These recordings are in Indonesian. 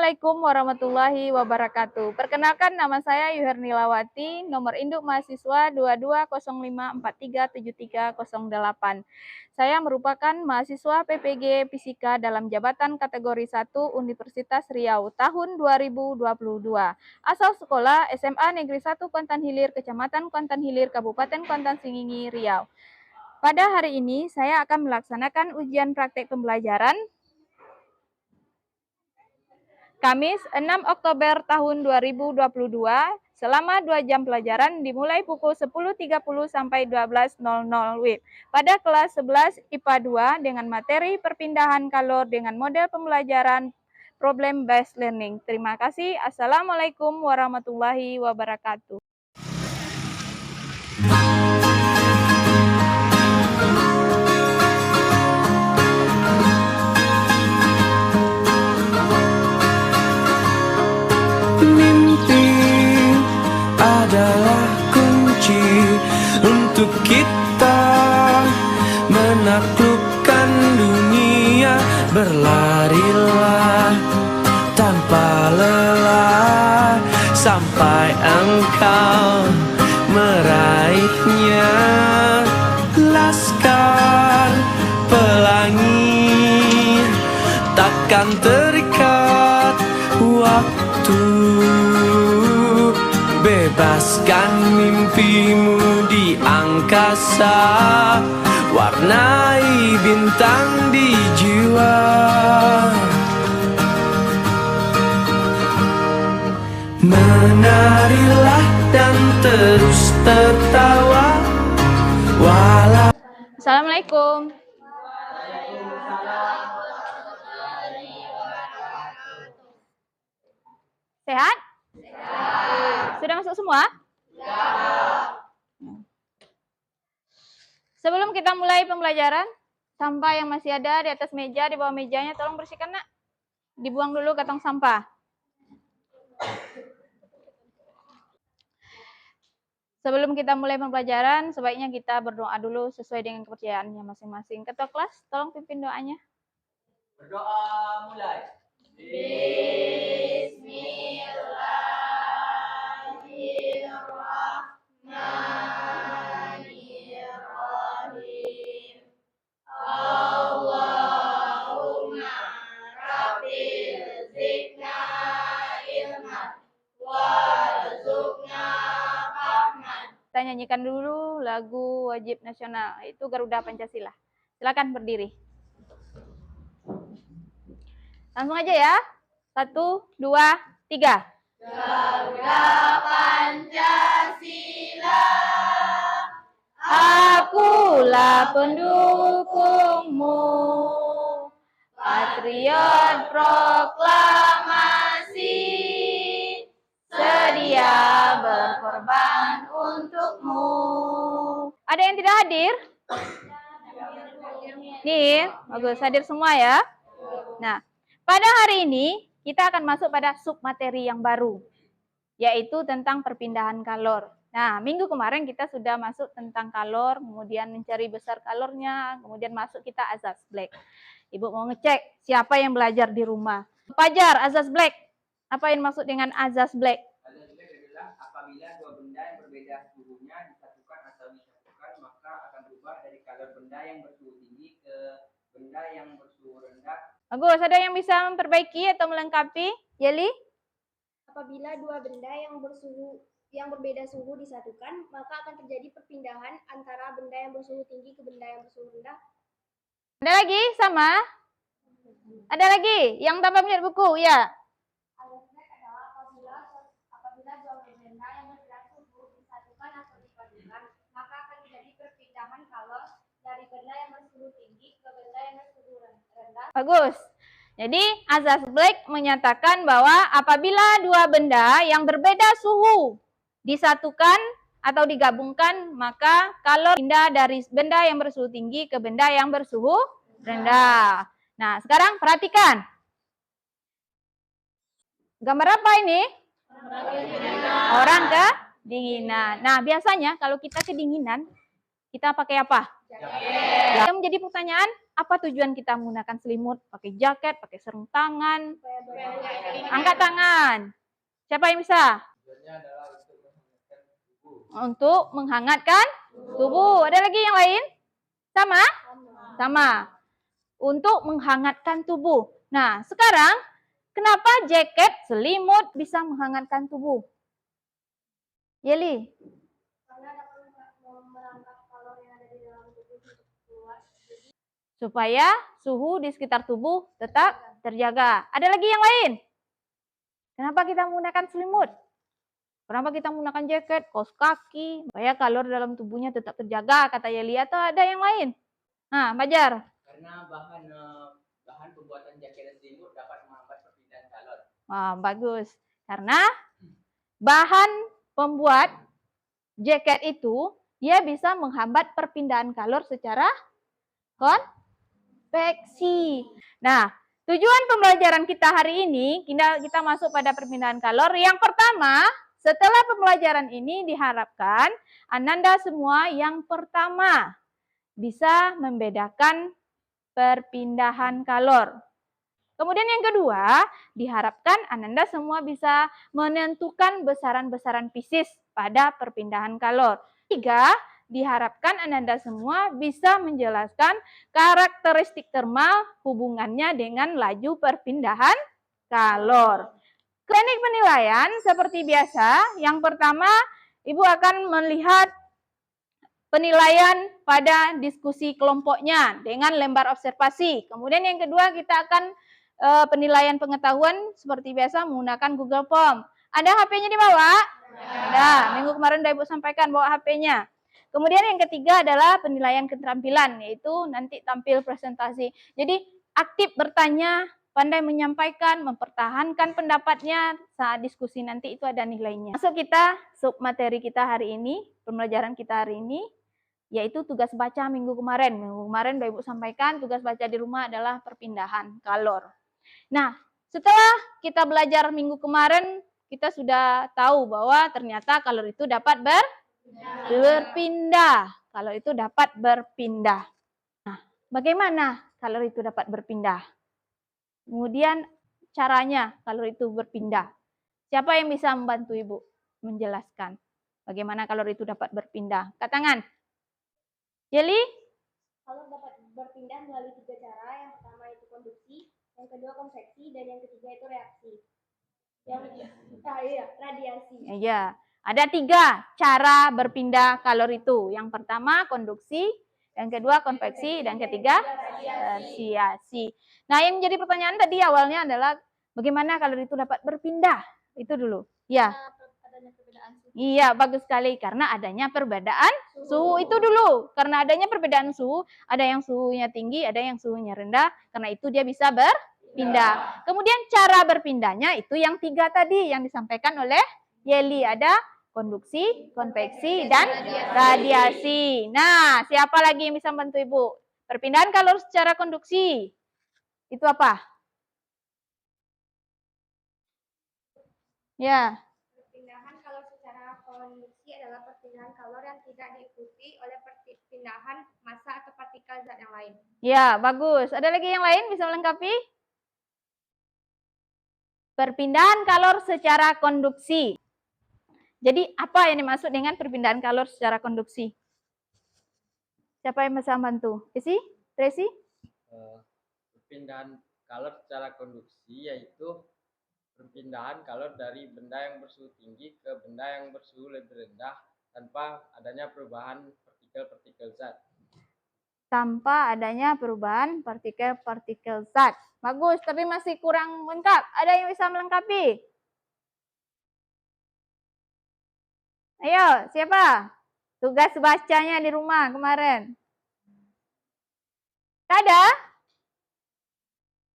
Assalamualaikum warahmatullahi wabarakatuh. Perkenalkan, nama saya Yuhernilawati, nomor induk mahasiswa 2205437308. Saya merupakan mahasiswa PPG Fisika dalam jabatan kategori 1 Universitas Riau tahun 2022. Asal sekolah SMA Negeri 1 Kuantan Hilir, Kecamatan Kuantan Hilir, Kabupaten Kuantan Sengingi, Riau. Pada hari ini saya akan melaksanakan ujian praktek pembelajaran Kamis 6 Oktober tahun 2022 selama 2 jam pelajaran dimulai pukul 10.30 sampai 12.00 WIB pada kelas 11 IPA 2 dengan materi perpindahan kalor dengan model pembelajaran problem based learning. Terima kasih. Assalamualaikum warahmatullahi wabarakatuh. Adalah kunci untuk kita menaklukkan dunia. Berlarilah tanpa lelah sampai engkau meraihnya. Laskar pelangi takkan terikat waktu. Bebaskan mimpimu di angkasa, warnai bintang di jiwa. Menarilah dan terus tertawa walau. Assalamualaikum. Sehat? Sudah masuk semua? Ya. Sebelum kita mulai pembelajaran, sampah yang masih ada di atas meja, di bawah mejanya, tolong bersihkan, nak. Dibuang dulu ke tong sampah. Sebelum kita mulai pembelajaran, sebaiknya kita berdoa dulu sesuai dengan kepercayaannya masing-masing. Ketua kelas, tolong pimpin doanya. Berdoa mulai. Bismillahirrahmanirrahim. Allahumma rabbil zidna ilman warzuqna fahman. Kita nyanyikan dulu lagu wajib nasional, itu Garuda Pancasila. Silakan berdiri. Langsung aja ya. 1, 2, 3. Garuda Pancasila, Akulah pendukungmu, patriot proklamasi, sedia berkorban untukmu. Ada yang tidak hadir? Nih, bagus, hadir semua ya. Nah, pada hari ini kita akan masuk pada submateri yang baru, yaitu tentang perpindahan kalor. Nah, minggu kemarin kita sudah masuk tentang kalor, kemudian mencari besar kalornya, kemudian masuk kita azas black. Ibu mau ngecek siapa yang belajar di rumah. Fajar, azas black. Apa yang maksud dengan azas black? Azas black adalah apabila dua benda yang berbeda suhunya disatukan atau disatukan, maka akan berubah dari kalor benda yang bersuhu tinggi ke benda yang bersuhu rendah. Bagus, ada yang bisa memperbaiki atau melengkapi? Yeli? Apabila dua benda yang berbeda suhu disatukan, maka akan terjadi perpindahan antara benda yang bersuhu tinggi ke benda yang bersuhu rendah. Ada lagi? Sama? Ada lagi? Yang tanpa melihat buku? Ya. Azas black adalah apabila dua benda yang berbeda suhu disatukan atau digabungkan, maka akan terjadi perpindahan kalor dari benda yang bersuhu tinggi ke benda yang bersuhu rendah. Bagus. Jadi azas black menyatakan bahwa apabila dua benda yang berbeda suhu disatukan atau digabungkan, maka kalor pindah dari benda yang bersuhu tinggi ke benda yang bersuhu rendah. Nah, sekarang perhatikan. Gambar apa ini? Orang kedinginan. Nah, biasanya kalau kita kedinginan, kita pakai apa? Jaket. Yang menjadi pertanyaan, apa tujuan kita menggunakan selimut? Pakai jaket, pakai sarung tangan. Angkat tangan. Siapa yang bisa? Tujuannya adalah Untuk menghangatkan tubuh. Ada lagi yang lain? Sama? Sama. Untuk menghangatkan tubuh. Nah, sekarang kenapa jaket, selimut bisa menghangatkan tubuh? Yeli? Karena dapat merangkap kalori yang ada di dalam tubuh untuk keluar. Supaya suhu di sekitar tubuh tetap terjaga. Ada lagi yang lain? Kenapa kita menggunakan selimut? Kenapa kita menggunakan jaket, kaos kaki? Supaya kalori dalam tubuhnya tetap terjaga, kata Yeli. Atau ada yang lain? Nah, Fajar. karena bahan pembuatan jaket dan selimut dapat menghambat perpindahan kalor. Wah, bagus. Karena bahan pembuat jaket itu, dia bisa menghambat perpindahan kalor secara konveksi. Nah, tujuan pembelajaran kita hari ini, kita masuk pada perpindahan kalor. Yang pertama, setelah pembelajaran ini diharapkan Ananda semua yang pertama bisa membedakan perpindahan kalor. Kemudian yang kedua, diharapkan Ananda semua bisa menentukan besaran-besaran fisis pada perpindahan kalor. Tiga, diharapkan Ananda semua bisa menjelaskan karakteristik termal hubungannya dengan laju perpindahan kalor. Teknik penilaian seperti biasa, yang pertama Ibu akan melihat penilaian pada diskusi kelompoknya dengan lembar observasi. Kemudian yang kedua kita akan penilaian pengetahuan seperti biasa menggunakan Google Form. Ada HP-nya dibawa? Ada. Minggu kemarin udah Ibu sampaikan bawa HP-nya. Kemudian yang ketiga adalah penilaian keterampilan, yaitu nanti tampil presentasi. Jadi aktif bertanya, pandai menyampaikan, mempertahankan pendapatnya saat diskusi nanti itu ada nilainya. Masuk kita submateri kita hari ini, pembelajaran kita hari ini, yaitu tugas baca minggu kemarin. Minggu kemarin udah Ibu sampaikan tugas baca di rumah adalah perpindahan kalor. Nah, setelah kita belajar minggu kemarin, kita sudah tahu bahwa ternyata kalor itu dapat berpindah. Kalor itu dapat berpindah. Nah, bagaimana kalor itu dapat berpindah? Kemudian caranya kalor itu berpindah. Siapa yang bisa membantu Ibu menjelaskan bagaimana kalor itu dapat berpindah? Angkat tangan. Yeli? Kalor dapat berpindah melalui 3 cara. Yang pertama itu konduksi, yang kedua konveksi, dan yang ketiga itu reaksi. Radiasi. Iya, ada 3 cara berpindah kalor itu. Yang pertama konduksi, yang kedua konveksi, dan ketiga radiasi. Nah, yang menjadi pertanyaan tadi awalnya adalah bagaimana kalor itu dapat berpindah? Itu dulu. Ya. Adanya perbedaan suhu. Iya, bagus sekali. Karena adanya perbedaan suhu itu dulu. Karena adanya perbedaan suhu, ada yang suhunya tinggi, ada yang suhunya rendah. Karena itu dia bisa berpindah. Kemudian cara berpindahnya itu yang 3 tadi yang disampaikan oleh Yeli. Ada konduksi, konveksi, dan radiasi. Nah, siapa lagi yang bisa membantu Ibu? Perpindahan kalor secara konduksi. Itu apa? Ya. Perpindahan kalor secara konduksi adalah perpindahan kalor yang tidak diikuti oleh perpindahan massa atau partikel zat yang lain. Ya, bagus. Ada lagi yang lain bisa melengkapi? Perpindahan kalor secara konduksi. Jadi, apa yang dimaksud dengan perpindahan kalor secara konduksi? Siapa yang bisa membantu? Isi? Tracy? Perpindahan kalor secara konduksi yaitu perpindahan kalor dari benda yang bersuhu tinggi ke benda yang bersuhu lebih rendah tanpa adanya perubahan partikel-partikel zat. Tanpa adanya perubahan partikel-partikel zat. Bagus, tapi masih kurang lengkap. Ada yang bisa melengkapi? Ayo, siapa? Tugas bacanya di rumah kemarin. Ada?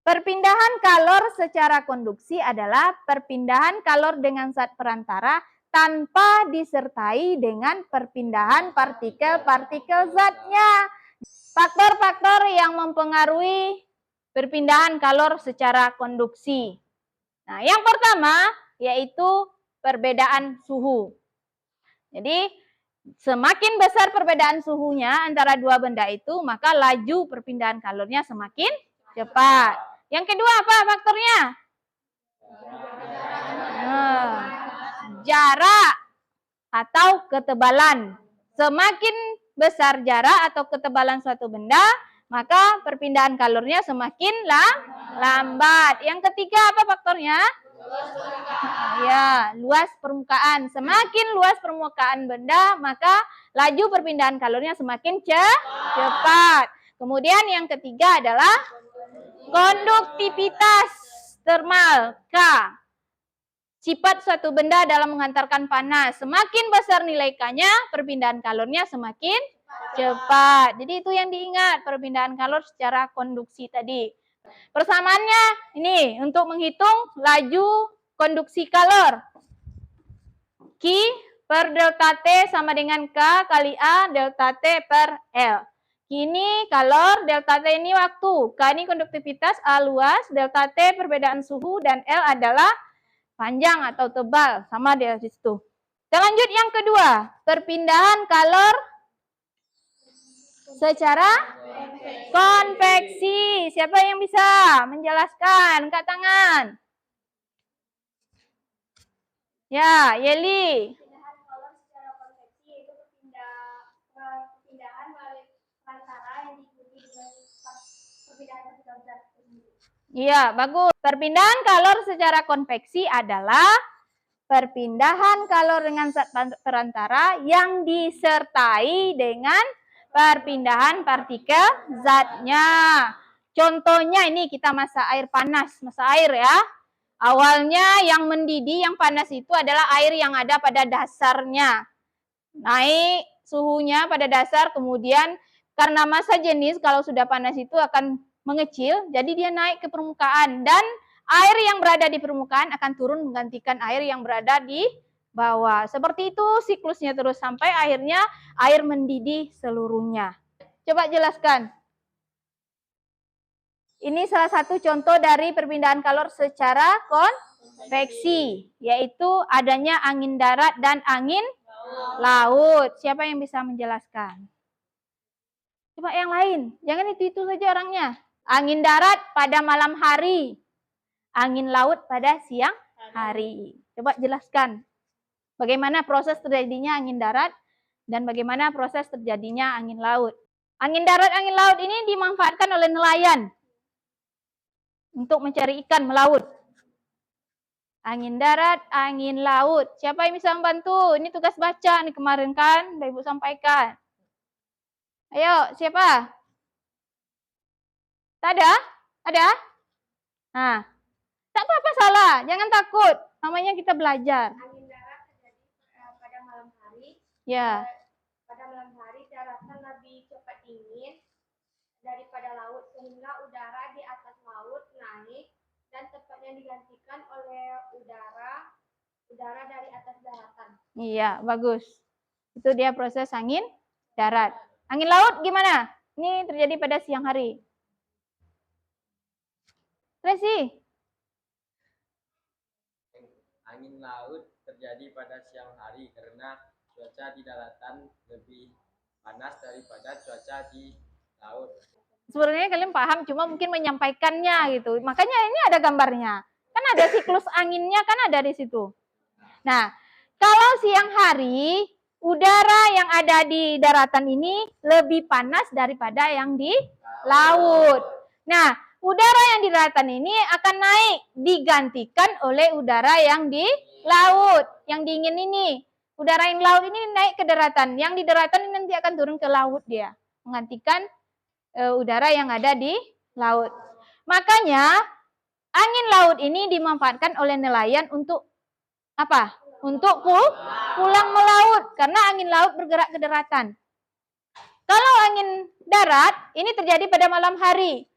Perpindahan kalor secara konduksi adalah perpindahan kalor dengan zat perantara tanpa disertai dengan perpindahan partikel-partikel zatnya. Faktor-faktor yang mempengaruhi perpindahan kalor secara konduksi. Nah, yang pertama yaitu perbedaan suhu. Jadi, Semakin besar perbedaan suhunya antara dua benda itu, maka laju perpindahan kalornya semakin cepat. Yang kedua apa faktornya? Jarak atau ketebalan. Semakin besar jarak atau ketebalan suatu benda, maka perpindahan kalornya semakin lambat. Yang ketiga apa faktornya? Ya, luas permukaan. Semakin luas permukaan benda, maka laju perpindahan kalornya semakin cepat. Kemudian yang ketiga adalah konduktivitas termal, K. Sifat suatu benda dalam mengantarkan panas. Semakin besar nilai K-nya, perpindahan kalornya semakin cepat. Jadi itu yang diingat, perpindahan kalor secara konduksi tadi. Persamaannya ini untuk menghitung laju konduksi kalor. Q per delta T sama dengan K kali A delta T per L. Q ini kalor, delta T ini waktu. K ini konduktivitas, A luas, delta T perbedaan suhu, dan L adalah panjang atau tebal. Sama dari situ. Kita lanjut yang kedua. Perpindahan kalor secara konveksi. Siapa yang bisa menjelaskan? Angkat tangan. Ya, Yeli. Perpindahan kalor secara konveksi yaitu perpindahan melalui perantara yang diikuti dengan perpindahan partikel zat tersebut. Iya, bagus. Perpindahan kalor secara konveksi adalah perpindahan kalor dengan zat perantara yang disertai dengan perpindahan partikel zatnya. Contohnya ini kita masak air panas, masak air ya. Awalnya yang mendidih, yang panas itu adalah air yang ada pada dasarnya. Naik suhunya pada dasar, kemudian karena massa jenis kalau sudah panas itu akan mengecil, jadi dia naik ke permukaan. Dan air yang berada di permukaan akan turun menggantikan air yang berada di bawah. Seperti itu siklusnya terus sampai akhirnya air mendidih seluruhnya. Coba jelaskan. Ini salah satu contoh dari perpindahan kalor secara konveksi, yaitu adanya angin darat dan angin laut. Siapa yang bisa menjelaskan? Coba yang lain, jangan itu saja orangnya. Angin darat pada malam hari, angin laut pada siang hari. Coba jelaskan bagaimana proses terjadinya angin darat dan bagaimana proses terjadinya angin laut. Angin darat, angin laut ini dimanfaatkan oleh nelayan untuk mencari ikan melaut. Angin darat, angin laut. Siapa yang bisa membantu? Ini tugas baca nih kemarin kan, Ibu sampaikan. Ayo, siapa? Tak ada? Ada? Nah, tak apa-apa salah, jangan takut. Namanya kita belajar. Angin darat terjadi pada malam hari. Ya. Pada malam hari daratan lebih cepat dingin daripada laut sehingga udara di atas laut naik dan tepatnya digantikan oleh udara dari atas daratan. Iya, bagus. Itu dia proses angin darat. Angin laut gimana? Ini terjadi pada siang hari. Tracy. Angin laut terjadi pada siang hari karena cuaca di daratan lebih panas daripada cuaca di laut. Sebenarnya kalian paham, cuma mungkin menyampaikannya gitu. Makanya ini ada gambarnya. Kan ada siklus anginnya, kan ada di situ. Nah, kalau siang hari, udara yang ada di daratan ini lebih panas daripada yang di laut. Nah, udara yang di daratan ini akan naik, digantikan oleh udara yang di laut. Yang dingin ini. Udara yang laut ini naik ke daratan. Yang di daratan ini nanti akan turun ke laut dia. Menggantikan udara yang ada di laut. Makanya angin laut ini dimanfaatkan oleh nelayan untuk apa? Untuk pulang melaut karena angin laut bergerak ke daratan. Kalau angin darat ini terjadi pada malam hari.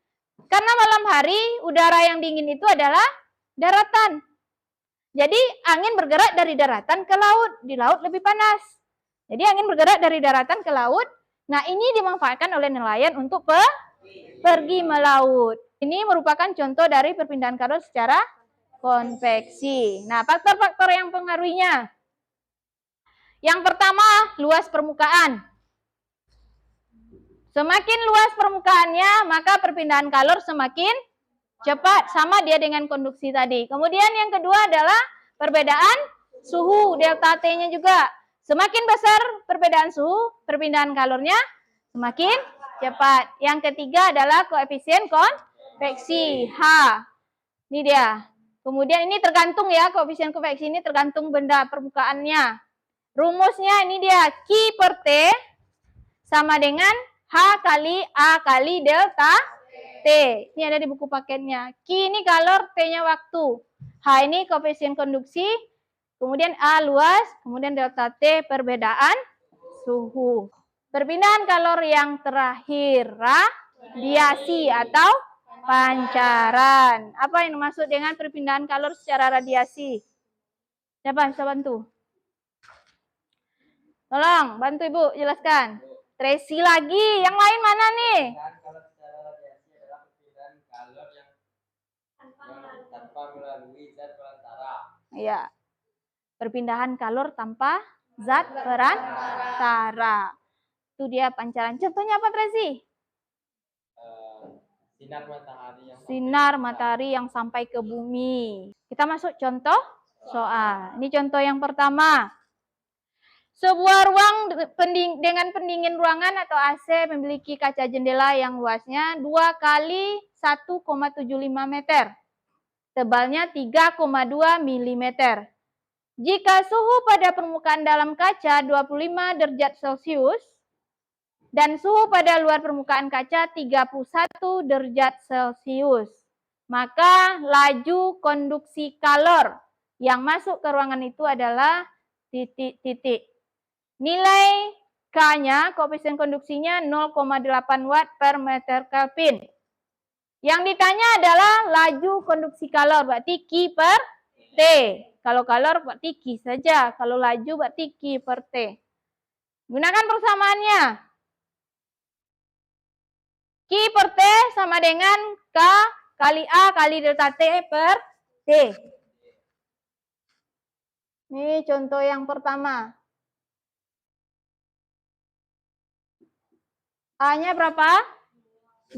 Karena malam hari udara yang dingin itu adalah daratan. Jadi angin bergerak dari daratan ke laut. Di laut lebih panas. Jadi angin bergerak dari daratan ke laut. Nah, ini dimanfaatkan oleh nelayan untuk pergi melaut. Ini merupakan contoh dari perpindahan kalor secara konveksi. Nah, faktor-faktor yang mempengaruhinya. Yang pertama, luas permukaan. Semakin luas permukaannya, maka perpindahan kalor semakin cepat. Sama dia dengan konduksi tadi. Kemudian yang kedua adalah perbedaan suhu, delta T-nya juga. Semakin besar perbedaan suhu, perpindahan kalornya semakin cepat. Yang ketiga adalah koefisien konveksi, H. Ini dia. Kemudian ini tergantung ya, koefisien konveksi ini tergantung benda permukaannya. Rumusnya ini dia, Q per T sama dengan H kali A kali delta T. Ini ada di buku paketnya. Q ini kalor, T-nya waktu. H ini koefisien konduksi, kemudian A luas, kemudian delta T perbedaan suhu. Perpindahan kalor yang terakhir, radiasi atau pancaran. Apa yang dimaksud dengan perpindahan kalor secara radiasi? Siapa bisa bantu? Tolong, bantu Ibu, jelaskan. Tracy lagi, yang lain mana nih? Perpindahan kalor secara radiasi adalah perpindahan kalor yang tanpa melalui zat perantara. Iya. Perpindahan kalor tanpa zat perantara. Itu dia pancaran. Contohnya apa, Tracy? Sinar matahari yang Sinar matahari yang sampai ke bumi. Kita masuk contoh soal. Ini contoh yang pertama. Sebuah ruang dengan pendingin ruangan atau AC memiliki kaca jendela yang luasnya 2 kali 1,75 meter. Tebalnya 3,2 mm. Jika suhu pada permukaan dalam kaca 25 derajat Celcius dan suhu pada luar permukaan kaca 31 derajat Celcius, maka laju konduksi kalor yang masuk ke ruangan itu adalah titik-titik. Nilai K-nya, koefisien konduksinya 0,8 watt per meter Kelvin. Yang ditanya adalah laju konduksi kalor, berarti Q per T. Kalau kalor berarti Q saja, kalau laju berarti Q per T. Gunakan persamaannya. Q per T sama dengan K kali A kali delta T per T. Ini contoh yang pertama. A-nya berapa? 2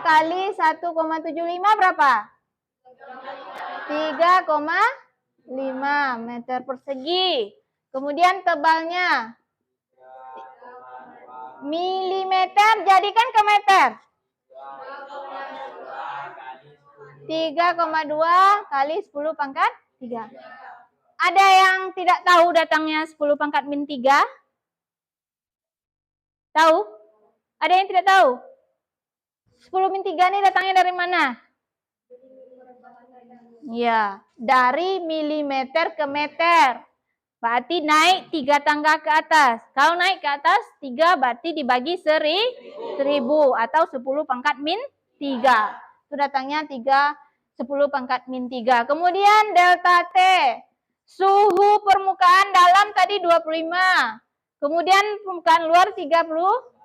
kali 1,75 berapa? 3,5 meter persegi. Kemudian tebalnya milimeter, jadikan ke meter. 3,2 kali 10 pangkat 3. Ada yang tidak tahu datangnya 10 pangkat min 3? Tahu? Ada yang tidak tahu? 10 min 3 ini datangnya dari mana? Ya, dari milimeter ke meter. Berarti naik 3 tangga ke atas. Kalau naik ke atas 3 berarti dibagi 1000 atau 10 pangkat min 3. Itu datangnya 10 pangkat min 3. Kemudian delta T. Suhu permukaan dalam tadi 25. Kemudian permukaan luar 31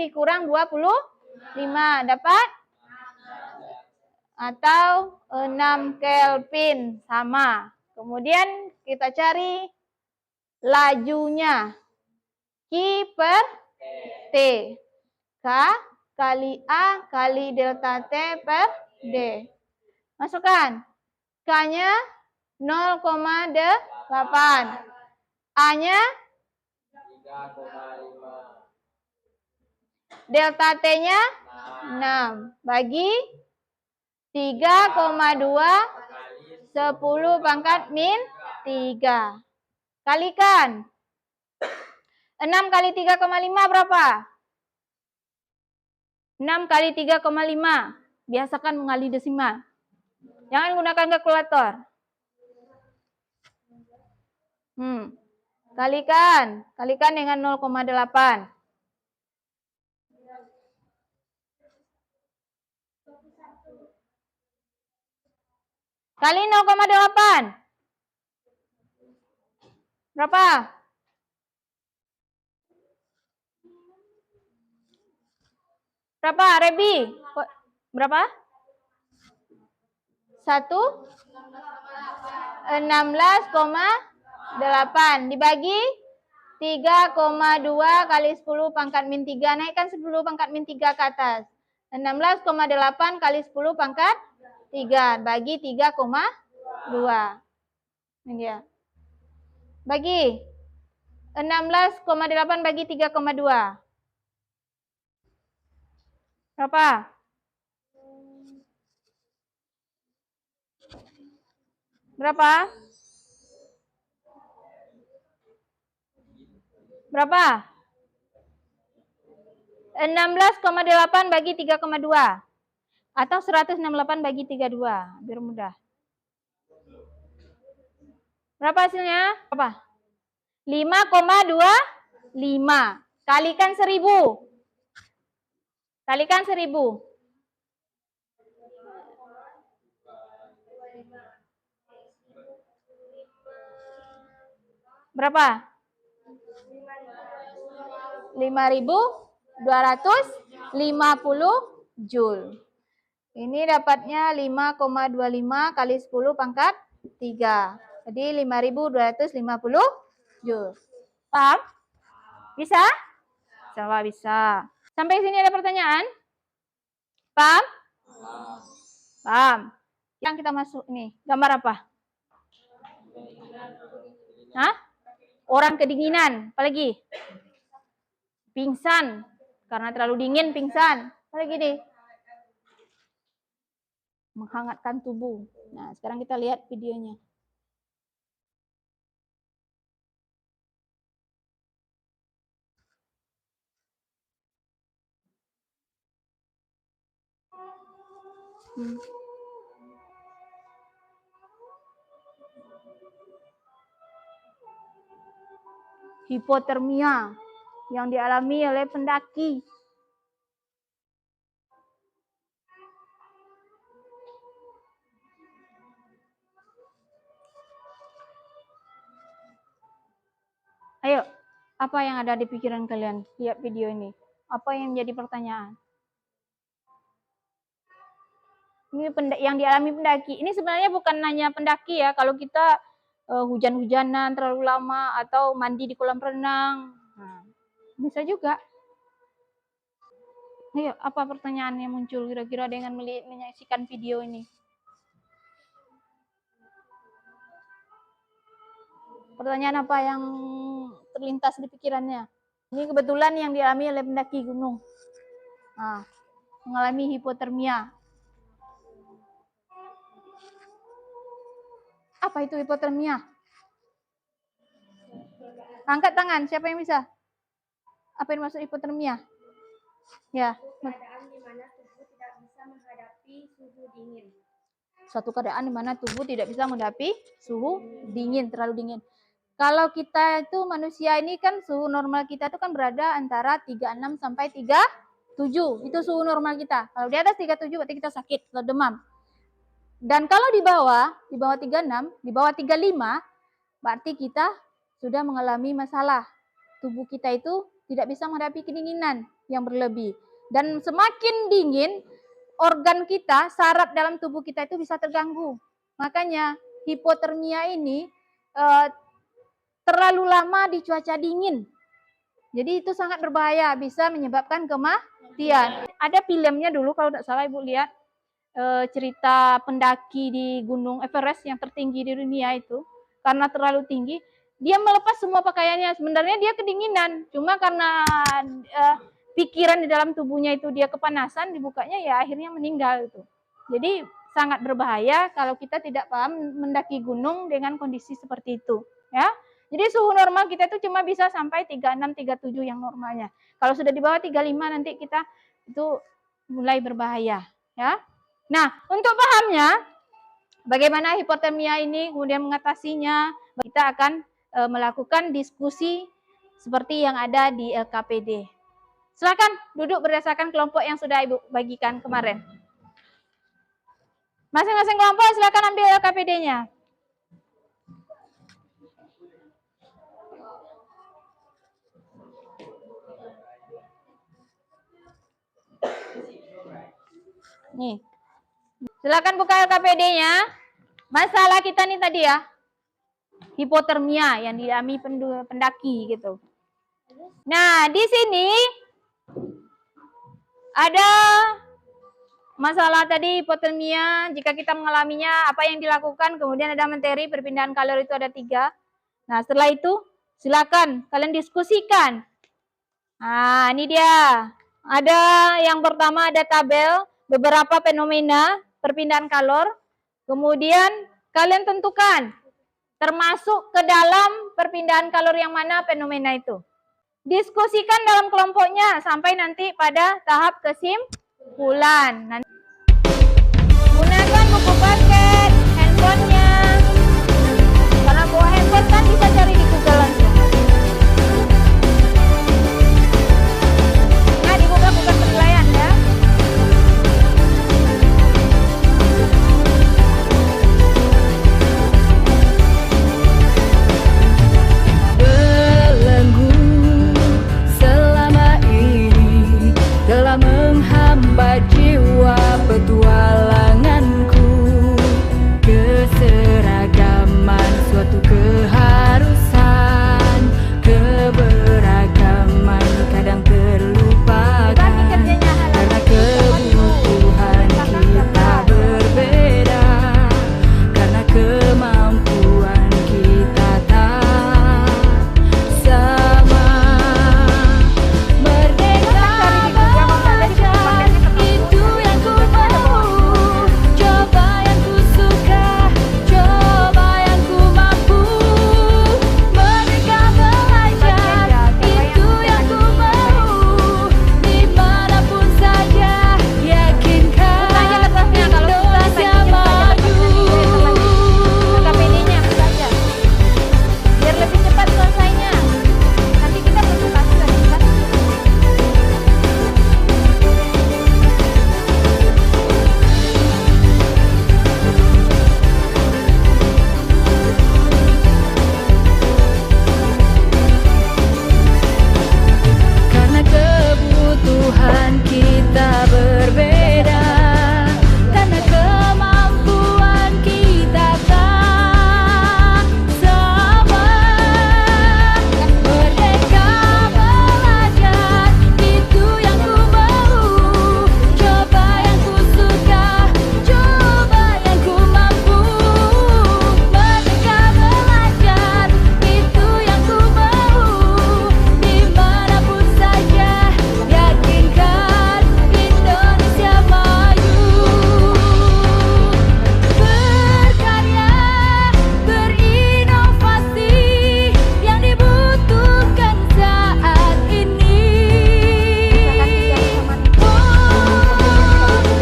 dikurang 25 dapat atau 6 Kelvin sama. Kemudian kita cari lajunya. Q per T. K kali A kali delta T per D. Masukkan. K-nya 0,8. A-nya 3,5. delta T-nya 6. Bagi 3,2 10 pangkat min 3. Kalikan. 6 kali 3,5 berapa? 6 kali 3,5. Biasakan mengali desimal. Jangan gunakan kalkulator. Kalikan. Kalikan dengan 0,8. Kali 0,8. Berapa? Berapa, Rebi? Berapa? 1? 16,8. 8 dibagi 3,2 kali 10 pangkat min 3. Naikkan 10 pangkat min 3 ke atas. 16,8 kali 10 pangkat 3 bagi 3,2. Ini dia. Bagi 16,8 bagi 3,2. Berapa? Berapa? Berapa? 16,8 bagi 3,2. Atau 168 bagi 32. Biar mudah. Berapa hasilnya? Berapa? 5,25. Kalikan 1000. Kalikan 1000. Berapa? 5.250 Joule. Ini dapatnya 5,25 kali 10 pangkat 3. Jadi 5.250 Joule. Paham? Bisa? Coba bisa. Sampai sini ada pertanyaan? Paham? Paham. Yang kita masuk nih, gambar apa? Hah? Orang kedinginan. Apalagi? Pingsan. Karena terlalu dingin pingsan. Apalagi nih? Menghangatkan tubuh. Nah, sekarang kita lihat videonya. Hipotermia yang dialami oleh pendaki. Ayo, apa yang ada di pikiran kalian? Lihat video ini. Apa yang jadi pertanyaan? Ini yang dialami pendaki. Ini sebenarnya bukan hanya pendaki ya. Kalau kita hujan-hujanan terlalu lama atau mandi di kolam renang, nah, bisa juga. Ayo, apa pertanyaan yang muncul kira-kira dengan menyaksikan video ini? Pertanyaan apa yang terlintas di pikirannya? Ini kebetulan yang dialami oleh pendaki gunung. Nah, mengalami hipotermia. Apa itu hipotermia? Angkat tangan, siapa yang bisa? Apa yang maksud hipotermia? Ya. Keadaan di mana tubuh tidak bisa menghadapi suhu dingin. Suatu keadaan di mana tubuh tidak bisa menghadapi suhu dingin, terlalu dingin. Kalau kita itu manusia ini kan suhu normal kita itu kan berada antara 36 sampai 37. Itu suhu normal kita. Kalau di atas 37 berarti kita sakit atau demam. Dan kalau di bawah 36, di bawah 35 berarti kita sudah mengalami masalah. Tubuh kita itu tidak bisa menghadapi kedinginan yang berlebih. Dan semakin dingin, organ kita, saraf dalam tubuh kita itu bisa terganggu. Makanya hipotermia ini terlalu lama di cuaca dingin. Jadi itu sangat berbahaya, bisa menyebabkan kematian. Ada filmnya dulu kalau tidak salah Ibu lihat, cerita pendaki di Gunung Everest yang tertinggi di dunia itu. Karena terlalu tinggi, dia melepas semua pakaiannya. Sebenarnya dia kedinginan, cuma karena pikiran di dalam tubuhnya itu dia kepanasan, dibukanya ya akhirnya meninggal itu. Jadi sangat berbahaya kalau kita tidak paham mendaki gunung dengan kondisi seperti itu, ya. Jadi suhu normal kita itu cuma bisa sampai 36, 37 yang normalnya. Kalau sudah di bawah 35 nanti kita itu mulai berbahaya, ya. Nah, untuk pahamnya bagaimana hipotermia ini kemudian mengatasinya, kita akan melakukan diskusi seperti yang ada di LKPD. Silakan duduk berdasarkan kelompok yang sudah Ibu bagikan kemarin. Masing-masing kelompok silakan ambil LKPD-nya. Nih. Silakan buka LKPD-nya. Masalah kita nih tadi ya. hipotermia yang dialami pendaki gitu. Nah, di sini ada masalah tadi hipotermia, jika kita mengalaminya apa yang dilakukan, kemudian ada materi perpindahan kalor itu ada 3. Nah, setelah itu silakan kalian diskusikan. Nah, ini dia. Ada yang pertama ada tabel beberapa fenomena perpindahan kalor. Kemudian kalian tentukan termasuk ke dalam perpindahan kalor yang mana fenomena itu. Diskusikan dalam kelompoknya sampai nanti pada tahap kesimpulan. Gunakan buku paket, handphonenya. Karena bawa handphone kan bisa cari di Google langsung. Nah, dibuka bukan penilaian ya. Belenggu selama ini telah menghambat jiwa petualanganku. Keseragaman suatu keharusan, keberagaman kadang terlupakan. Karena kebutuhan kita berbeda, karena kemampuan kita tak sama. Merdeka belajar, itu yang ku mau. Coba yang ku suka, coba yang ku mampu. Merdeka belajar, itu yang ku mau. Dimanapun saja, yakinkan Indonesia maju. KPD-nya saja. Biar lebih cepat selesainya. Nanti kita presentasi lagi kan. Karena kebutuhan kita berbeda, karena kemampuan kita tak sama. Merdeka belajar, itu yang ku mau. Coba yang ku suka, coba yang ku mampu. Merdeka belajar, itu yang ku mau. Dimanapun saja, yakinkan Indonesia maju. Berkarya, berinovasi yang dibutuhkan saat ini.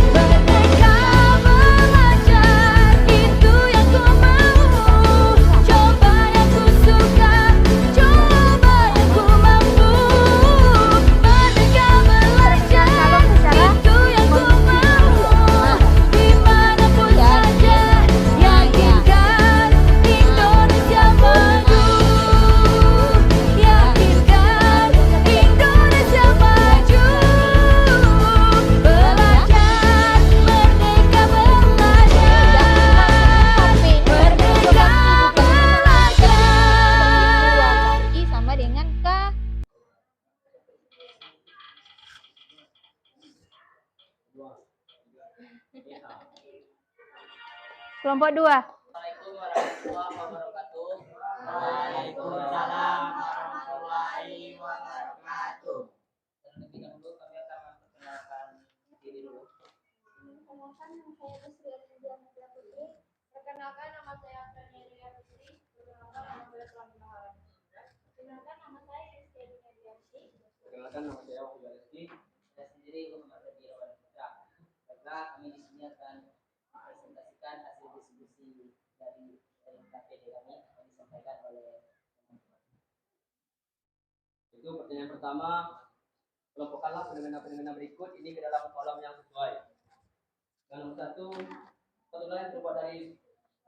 Merdeka belajar, itu yang ku mau. Coba yang ku suka, coba yang ku mampu. Merdeka belajar, itu yang ku mau. Dimanapun saja, yakinkan Indonesia maju. Yakinkan Indonesia maju. Belajar, merdeka belajar. Merdeka belajar. I sama dengan K. Kelompok 2. Assalamualaikum warahmatullahi wabarakatuh. Waalaikumsalam warahmatullahi wabarakatuh. Terlebih dahulu kami akan memperkenalkan diri dulu. Perkenalkan, nama saya Rizky Ardiana Putri. Perkenalkan, nama saya Cornelia Putri. Perkenalkan, nama saya Tuan Maharani. Perkenalkan, nama saya Rizky Ardiana Putri. Perkenalkan, nama saya Wakil Rizky. Saya sendiri Muhammad Rabiawan Putra. Karena kami di sini akan mempresentasikan hasil diskusi dari KPD kami yang disampaikan oleh teman-teman. Itu pertanyaan pertama, kelompokkanlah fenomena-fenomena berikut ini ke dalam kolom yang sesuai. Yang nomor 1 lain terbuat dari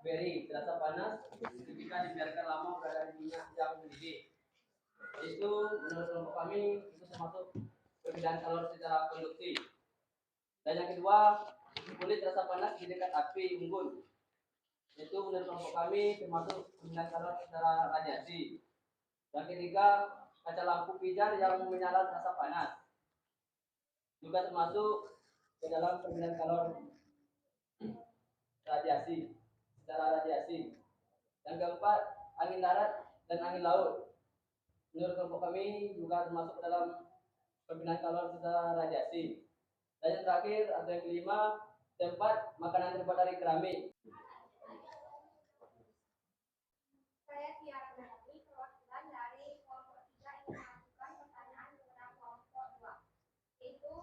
beri terasa panas ketika dibiarkan lama berada di minyak yang mendidih. Itu menurut kelompok kami itu termasuk perpindahan kalor secara konduksi. Dan yang kedua, kulit terasa panas di dekat api unggun. Itu menurut kelompok kami termasuk pemindahan kalor secara radiasi. Yang ketiga, kaca lampu pijar yang menyala terasa panas juga termasuk ke dalam pemindahan kalor radiasi secara radiasi. Yang keempat, angin darat dan angin laut. Menurut kelompok kami juga termasuk ke dalam pemindahan kalor secara radiasi. Dan yang terakhir atau yang kelima, tempat makanan terbuat dari keramik. Saya Tiara Nani, perwakilan dari kelompok 3 ingin mengajukan pertanyaan kepada kelompok 2, yaitu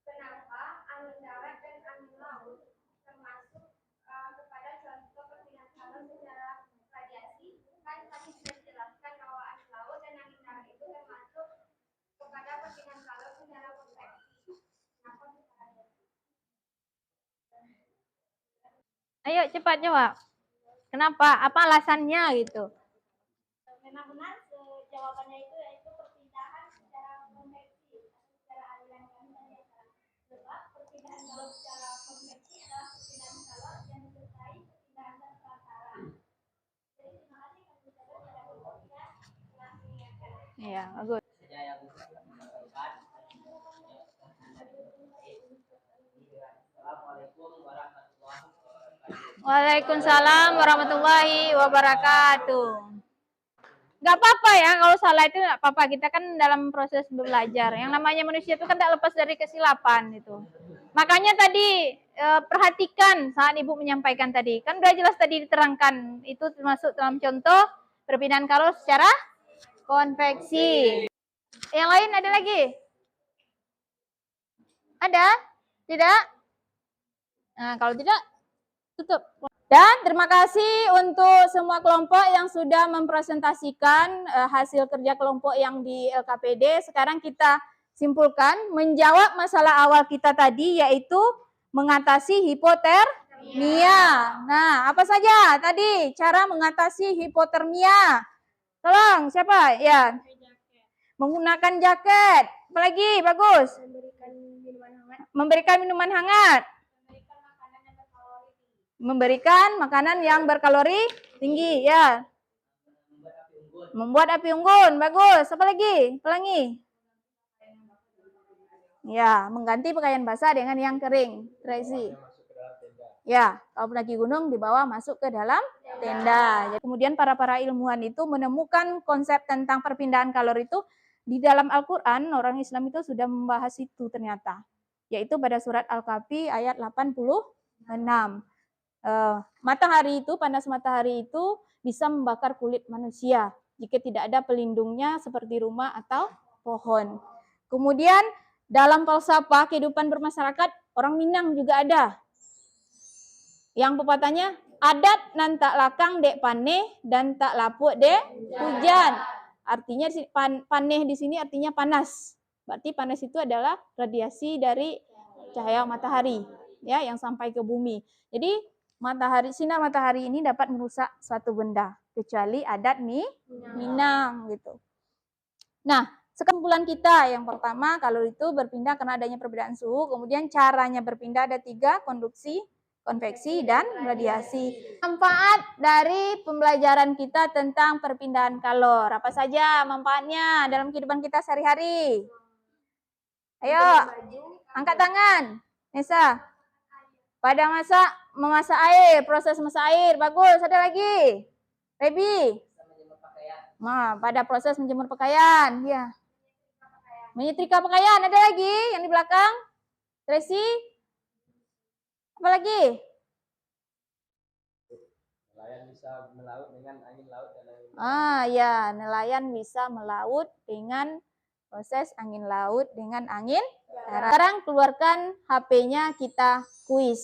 kenapa angin darat dan angin laut termasuk kepada contoh perpindahan kalor secara radiasi. Kan tadi sudah dijelaskan bahwa angin laut dan angin darat itu termasuk kepada perpindahan kalor secara konveksi. Kenapa bisa radiasi? Ayo cepat jawab. Kenapa? Apa alasannya gitu? Memang benar jawabannya itu yaitu perpindahan secara konveksi atau secara aliran kami tanyakan. Sebab perpindahan kalor secara konveksi adalah perpindahan kalor yang disertai perpindahan gas pelataran. Jadi terima kasih kami ucapkan kepada kelompok 3 telah mengingatkan. Iya, bagus. Saja yang menyampaikan. Assalamualaikum warahmatullahi wabarakatuh. Waalaikumsalam warahmatullahi wabarakatuh. Gak apa-apa ya, kalau salah itu gak apa-apa. Kita kan dalam proses belajar. Yang namanya manusia itu kan tak lepas dari kesilapan itu. Makanya tadi perhatikan saat Ibu menyampaikan tadi. Kan udah jelas tadi diterangkan. Itu termasuk dalam contoh perpindahan kalor secara konveksi. Yang lain ada lagi? Ada? Tidak? Nah, kalau tidak, tutup. Dan terima kasih untuk semua kelompok yang sudah mempresentasikan hasil kerja kelompok yang di LKPD. Sekarang kita simpulkan, menjawab masalah awal kita tadi, yaitu mengatasi hipotermia. Nah, apa saja tadi cara mengatasi hipotermia? Tolong, siapa? Ya. Menggunakan jaket. Apalagi? Bagus. Memberikan minuman hangat. Memberikan makanan yang berkalori tinggi, ya. Membuat api unggun, bagus. Apa lagi? Pelangi. Ya, mengganti pakaian basah dengan yang kering. Tracy. Ya, kalau pendaki gunung dibawa masuk ke dalam tenda. Jadi, kemudian para ilmuwan itu menemukan konsep tentang perpindahan kalor itu di dalam Al-Quran. Orang Islam itu sudah membahas itu ternyata. Yaitu pada surat Al-Kahfi ayat 86. Matahari itu, panas matahari itu bisa membakar kulit manusia jika tidak ada pelindungnya seperti rumah atau pohon. Kemudian dalam falsafah kehidupan bermasyarakat, orang Minang juga ada. Yang pepatahnya, adat nan tak lakang dek paneh dan tak lapuk dek hujan. Artinya paneh di sini artinya panas. Berarti panas itu adalah radiasi dari cahaya matahari, ya, yang sampai ke bumi. Jadi sinar matahari ini dapat merusak suatu benda, kecuali adat Minang gitu. Nah, kesimpulan kita yang pertama, kalor itu berpindah karena adanya perbedaan suhu. Kemudian caranya berpindah ada 3, konduksi, konveksi, dan radiasi. Manfaat dari pembelajaran kita tentang perpindahan kalor. Apa saja manfaatnya dalam kehidupan kita sehari-hari? Ayo, angkat tangan. Nesa. Pada memasak air, proses memasak air. Bagus, ada lagi? Rebi? Nah, pada proses menjemur pakaian. Ya. Menyetrika pakaian. Ada lagi yang di belakang? Tracy? Apa lagi? Nelayan bisa melaut dengan angin laut dan angin laut. Ya, nelayan bisa melaut dengan proses angin laut dengan angin darat. Sekarang keluarkan HP-nya, kita kuis.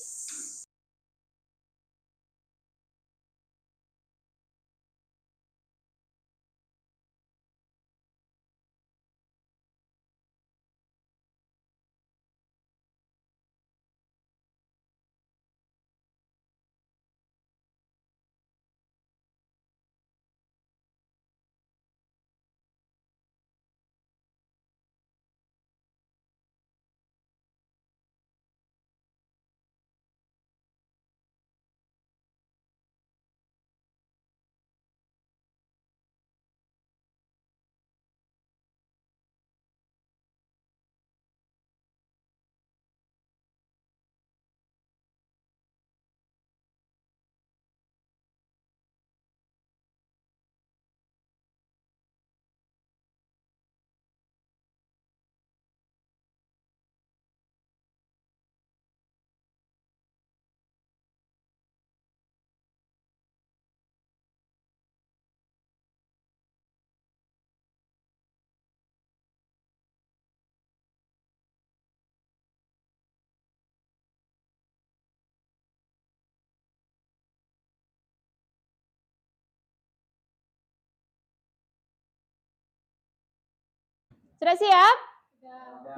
Sudah siap?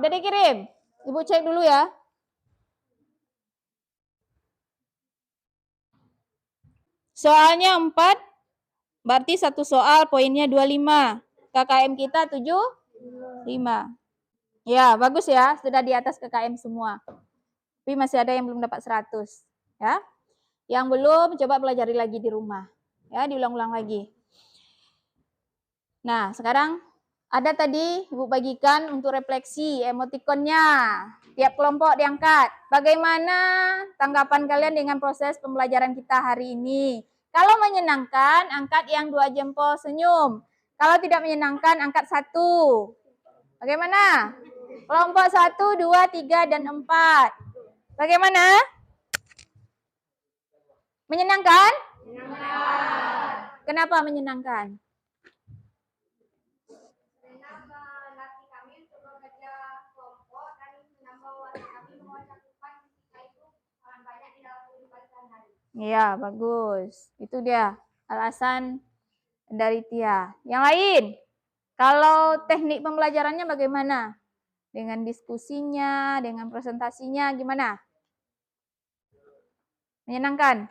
Sudah dikirim? Ibu cek dulu ya. Soalnya 4, berarti satu soal poinnya 25. KKM kita 75. Ya, bagus ya. Sudah di atas KKM semua. Tapi masih ada yang belum dapat 100. Ya. Yang belum, coba pelajari lagi di rumah. Ya, diulang-ulang lagi. Nah, sekarang ada tadi Ibu bagikan untuk refleksi emotikonnya. Tiap kelompok diangkat. Bagaimana tanggapan kalian dengan proses pembelajaran kita hari ini? Kalau menyenangkan, angkat yang 2 jempol senyum. Kalau tidak menyenangkan, angkat 1. Bagaimana? Kelompok 1, 2, 3, dan 4. Bagaimana? Menyenangkan? Kenapa menyenangkan? Karena melatih kami untuk bekerja kelompok dan menambah wawasan kami bahwa cakupan fisika itu sangat banyak di dalam kehidupan sehari-hari. Iya, bagus. Itu dia alasan dari Tia. Yang lain, kalau teknik pembelajarannya bagaimana? Dengan diskusinya, dengan presentasinya gimana? Menyenangkan?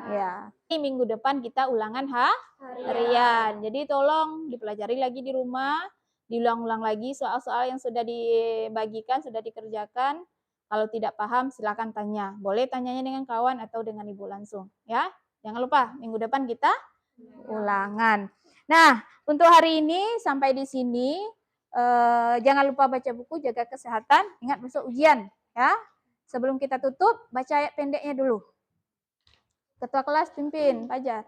Ya. Ini minggu depan kita ulangan harian. Jadi tolong dipelajari lagi di rumah, diulang-ulang lagi soal-soal yang sudah dibagikan, sudah dikerjakan. Kalau tidak paham silakan tanya. Boleh tanyanya dengan kawan atau dengan ibu langsung, ya. Jangan lupa minggu depan kita ulangan. Nah, untuk hari ini sampai di sini. Jangan lupa baca buku, jaga kesehatan. Ingat besok ujian, ya. Sebelum kita tutup, baca ayat pendeknya dulu. Ketua kelas pimpin, Fajar.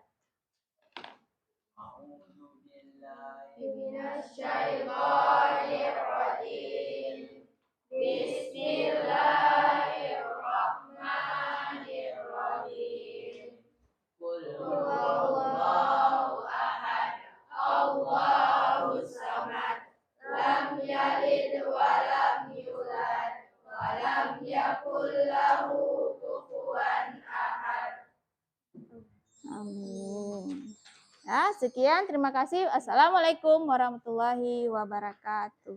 Amin. Ya, sekian, terima kasih. Assalamualaikum warahmatullahi wabarakatuh.